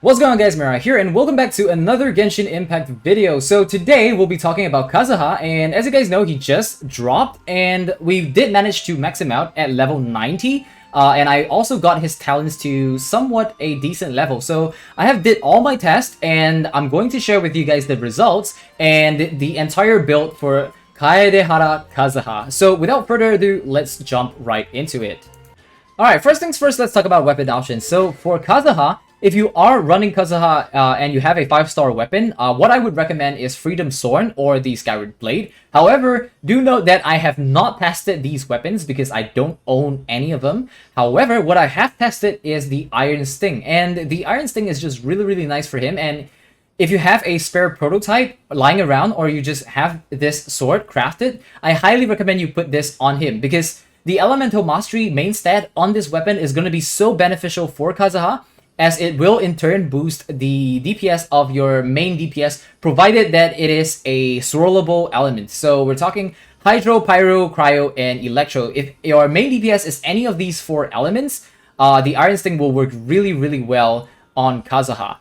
What's going on, guys? Mirai here, and welcome back to another Genshin Impact video. So today we'll be talking about Kazuha, and as you guys know, he just dropped, and we did manage to max him out at level 90. And I also got his talents to somewhat a decent level. So I have did all my tests, and I'm going to share with you guys the results and the entire build for Kaedehara Kazuha. So without further ado, let's jump right into it. Alright, first things first, let's talk about weapon options. So for Kazuha, if you are running Kazuha and you have a 5-star weapon, what I would recommend is Freedom Sword or the Skyward Blade. However, do note that I have not tested these weapons because I don't own any of them. However, what I have tested is the Iron Sting, and the Iron Sting is just really nice for him. And if you have a spare prototype lying around or you just have this sword crafted, I highly recommend you put this on him because the Elemental Mastery main stat on this weapon is going to be so beneficial for Kazuha, as it will in turn boost the DPS of your main DPS, provided that it is a swirlable element. So we're talking Hydro, Pyro, Cryo, and Electro. If your main DPS is any of these 4 elements, the Iron Sting will work really well on Kazuha.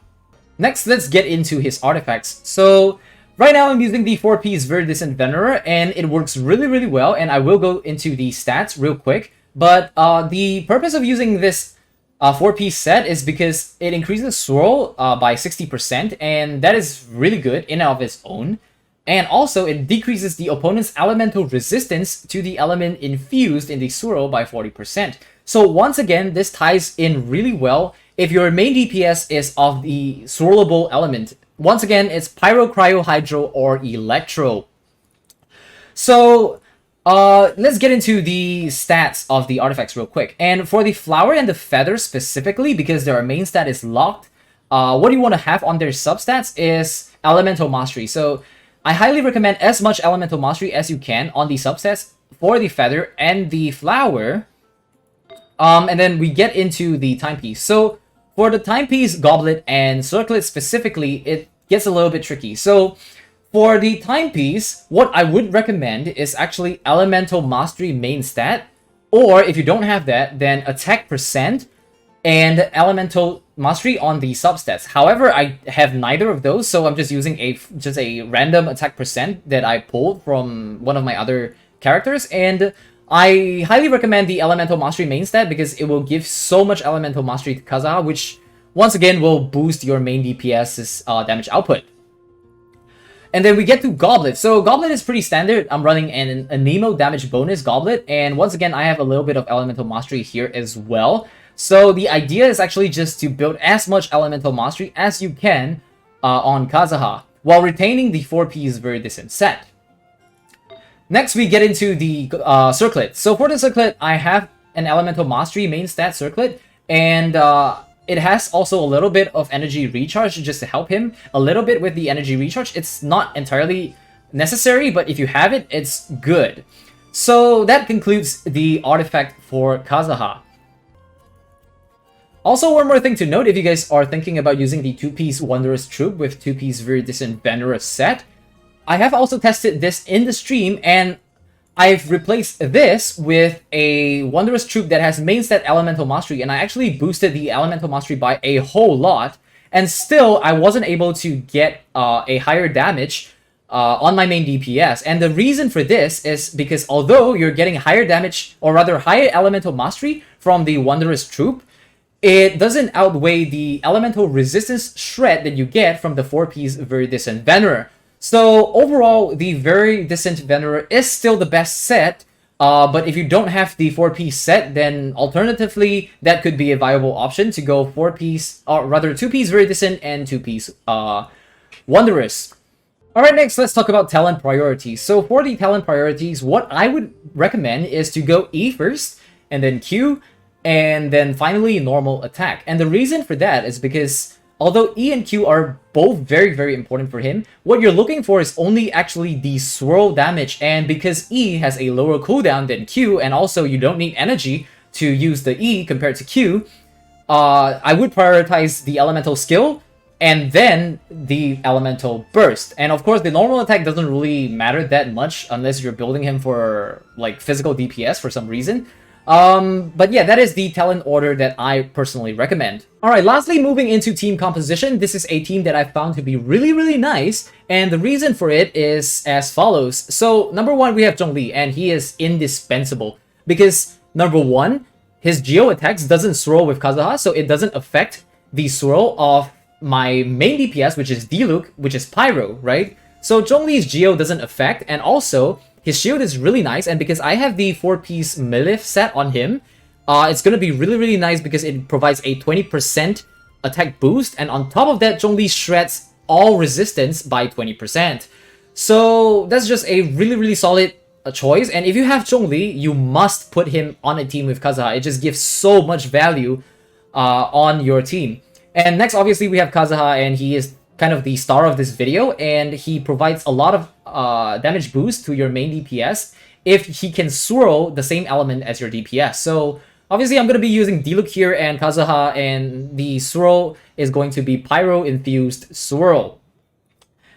Next, let's get into his artifacts. So right now I'm using the 4-piece Viridescent Venerer, and it works really well, and I will go into the stats real quick. But the purpose of using this 4-piece set is because it increases swirl by 60%, and that is really good in and of its own. And also, it decreases the opponent's elemental resistance to the element infused in the swirl by 40%. So once again, this ties in really well if your main DPS is of the swirlable element. Once again, it's Pyro, Cryo, Hydro, or Electro. So let's get into the stats of the artifacts real quick. And for the flower and the feather specifically, because their main stat is locked, what you want to have on their substats is Elemental Mastery. So I highly recommend as much Elemental Mastery as you can on the substats for the feather and the flower. And then we get into the timepiece. So for the timepiece, goblet, and circlet specifically, it gets a little bit tricky. So for the timepiece, what I would recommend is actually Elemental Mastery main stat, or if you don't have that, then attack percent and Elemental Mastery on the substats. However, I have neither of those, so I'm just using just a random attack percent that I pulled from one of my other characters, and I highly recommend the Elemental Mastery main stat because it will give so much Elemental Mastery to Kazuha, which once again will boost your main DPS's damage output. And then we get to Goblet. So Goblet is pretty standard. I'm running a Nemo damage bonus Goblet, and once again I have a little bit of Elemental Mastery here as well. So the idea is actually just to build as much Elemental Mastery as you can on Kazuha, while retaining the 4-piece Viridescent set. Next, we get into the circlet. So for the circlet, I have an Elemental Mastery main stat circlet, and it has also a little bit of energy recharge just to help him a little bit with the energy recharge. It's not entirely necessary, but if you have it, it's good. So that concludes the artifact for Kazuha. Also, one more thing to note, if you guys are thinking about using the 2-piece Wondrous Troop with 2-piece Viridescent Venerer set, I have also tested this in the stream, and I've replaced this with a Wondrous Troop that has main stat Elemental Mastery, and I actually boosted the Elemental Mastery by a whole lot, and still I wasn't able to get a higher damage on my main DPS. And the reason for this is because although you're getting higher damage, or rather higher Elemental Mastery from the Wondrous Troop, it doesn't outweigh the Elemental Resistance shred that you get from the 4-piece Viridescent Venerer. So overall, the Viridescent Venerer is still the best set, but if you don't have the 4-piece set, then alternatively, that could be a viable option to go 4-piece, or rather 2-piece Viridescent and 2-piece Wondrous. Alright, next let's talk about talent priorities. So for the talent priorities, what I would recommend is to go E first, and then Q, and then finally normal attack. And the reason for that is because although E and Q are both very important for him, what you're looking for is only actually the swirl damage, and because E has a lower cooldown than Q, and also you don't need energy to use the E compared to Q, I would prioritize the elemental skill and then the elemental burst. And of course, the normal attack doesn't really matter that much unless you're building him for like physical DPS for some reason. But yeah, that is the talent order that I personally recommend. Alright, lastly, moving into team composition, this is a team that I found to be really, really nice, and the reason for it is as follows. So, number one, we have Zhongli, and he is indispensable, because, number one, his Geo attacks doesn't swirl with Kazuha, so it doesn't affect the swirl of my main DPS, which is Diluc, which is Pyro, right? So Zhongli's Geo doesn't affect, and also, his shield is really nice, and because I have the 4-piece Milif set on him, it's going to be really, really nice because it provides a 20% attack boost, and on top of that, Zhongli shreds all resistance by 20%. So that's just a really, really solid choice, and if you have Zhongli, you must put him on a team with Kazuha. It just gives so much value on your team. And next, obviously, we have Kazuha, and he is kind of the star of this video, and he provides a lot of damage boost to your main DPS if he can swirl the same element as your DPS. So obviously I'm going to be using Diluc here and Kazuha, and the swirl is going to be Pyro infused swirl.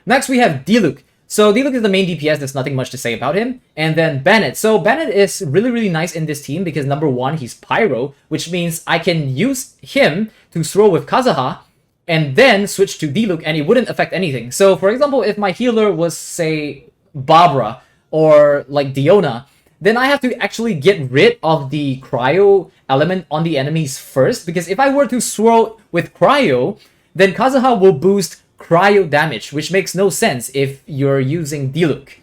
Next we have Diluc. So Diluc is the main DPS, there's nothing much to say about him. And then Bennett. So Bennett is really, really nice in this team because number one, he's Pyro, which means I can use him to swirl with Kazuha and then switch to Diluc, and it wouldn't affect anything. So, for example, if my healer was, say, Barbara or like Diona, then I have to actually get rid of the Cryo element on the enemies first, because if I were to swirl with Cryo, then Kazuha will boost Cryo damage, which makes no sense if you're using Diluc.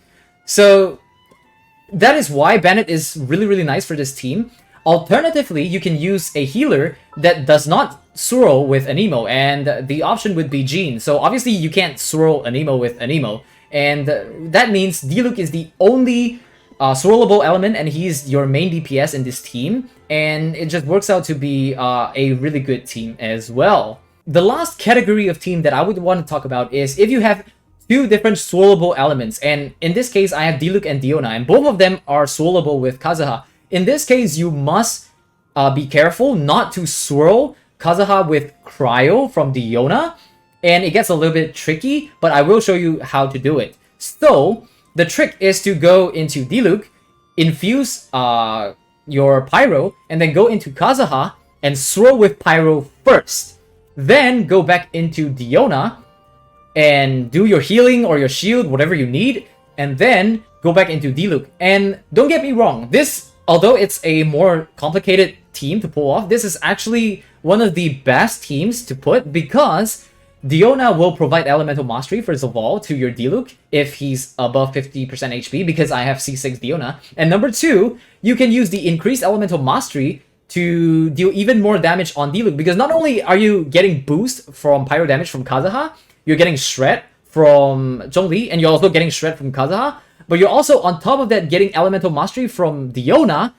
So, that is why Bennett is really, really nice for this team. Alternatively, you can use a healer that does not swirl with Anemo, and the option would be Jean. So obviously you can't swirl Anemo with Anemo, and that means Diluc is the only swirlable element, and he's your main DPS in this team, and it just works out to be a really good team as well. The last category of team that I would want to talk about is if you have two different swirlable elements, and in this case I have Diluc and Diona, and both of them are swirlable with Kazuha. In this case, you must be careful not to swirl Kazuha with Cryo from Diona, and it gets a little bit tricky, but I will show you how to do it. So, the trick is to go into Diluc, infuse your Pyro, and then go into Kazuha and swirl with Pyro first. Then go back into Diona and do your healing or your shield, whatever you need, and then go back into Diluc. And don't get me wrong, this, although it's a more complicated team to pull off, this is actually one of the best teams to put because Diona will provide Elemental Mastery, first of all, to your Diluc if he's above 50% HP because I have C6 Diona. And number two, you can use the increased Elemental Mastery to deal even more damage on Diluc because not only are you getting boost from Pyro damage from Kazuha, you're getting Shred from Zhongli, and you're also getting Shred from Kazuha, but you're also on top of that getting Elemental Mastery from Diona,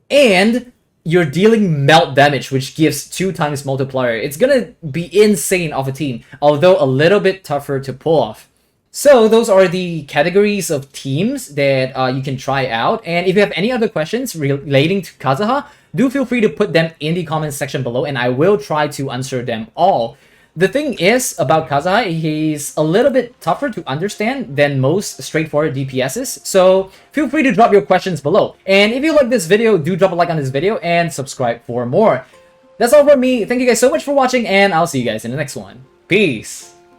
and you're dealing melt damage, which gives 2 times multiplier. It's gonna be insane of a team, although a little bit tougher to pull off. So those are the categories of teams that you can try out. And if you have any other questions relating to Kazuha, do feel free to put them in the comments section below, and I will try to answer them all. The thing is about Kazuha, he's a little bit tougher to understand than most straightforward DPSs, so feel free to drop your questions below. And if you like this video, do drop a like on this video and subscribe for more. That's all from me. Thank you guys so much for watching, and I'll see you guys in the next one. Peace!